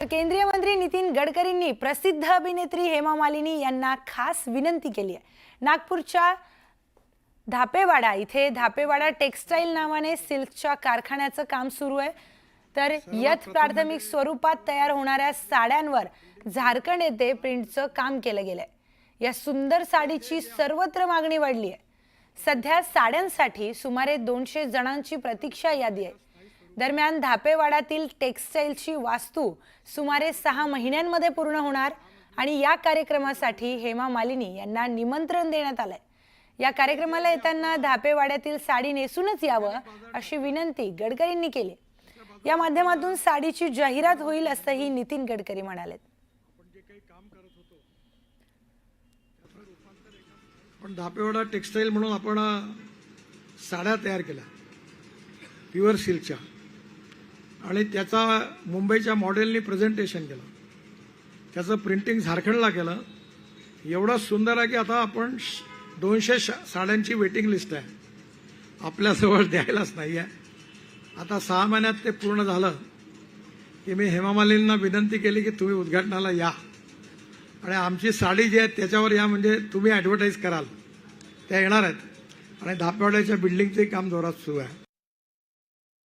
केंद्रीय मंत्री नितीन गडकरींनी प्रसिद्ध अभिनेत्री हेमा मालिनी यांना खास विनंती केली आहे। नागपूरच्या धापेवाडा इथे धापेवाडा टेक्सटाईल नावाने सिल्कच्या कारखान्याचं काम सुरू आहे। तर यथ प्राथमिक स्वरूपात तयार होणाऱ्या साड्यांवर झारखंड येथे प्रिंटचं काम केलं गेलंय। या सुंदर साडीची सर्वत्र मागणी वाढली आहे। सध्या साड्यांसाठी सुमारे 200 जणांची प्रतीक्षा यादी आहे। दरम्यान धापेवाडातील टेक्सटाईलची वास्तू सुमारे 6 महिन्यांमध्ये पूर्ण होणार आणि या कार्यक्रमासाठी हेमा मालिनी यांना निमंत्रण देण्यात आलंय। या कार्यक्रमाला येताना धापेवाड्यातील साडी नेसूनच यावं अशी विनंती गडकरींनी केली। या माध्यमातून साडीची जाहिरात होईल असंही नितीन गडकरी म्हणाले। पण धापेवाडा टेक्सटाईल म्हणून आपण साड्या तयार केल्या प्युअर सिल्कच्या आणि त्याचा मुंबईच्या मॉडेलनी प्रेझेंटेशन केलं। त्याचं प्रिंटिंग झारखंडला केलं। एवढं सुंदर आहे की आता आपण 200 साड्यांची वेटिंग लिस्ट आहे, आपल्याजवळ द्यायलाच नाही आहे। आता 6 महिन्यात ते पूर्ण झालं की मी हेमा मालिनींना विनंती केली की तुम्ही उद्घाटनाला या आणि आमची साडी जी आहे त्याच्यावर या, म्हणजे तुम्ही ॲडव्हर्टाईज कराल। त्या येणार आहेत आणि धापेवाड्याच्या बिल्डिंगचे काम जोरात सुरू आहे।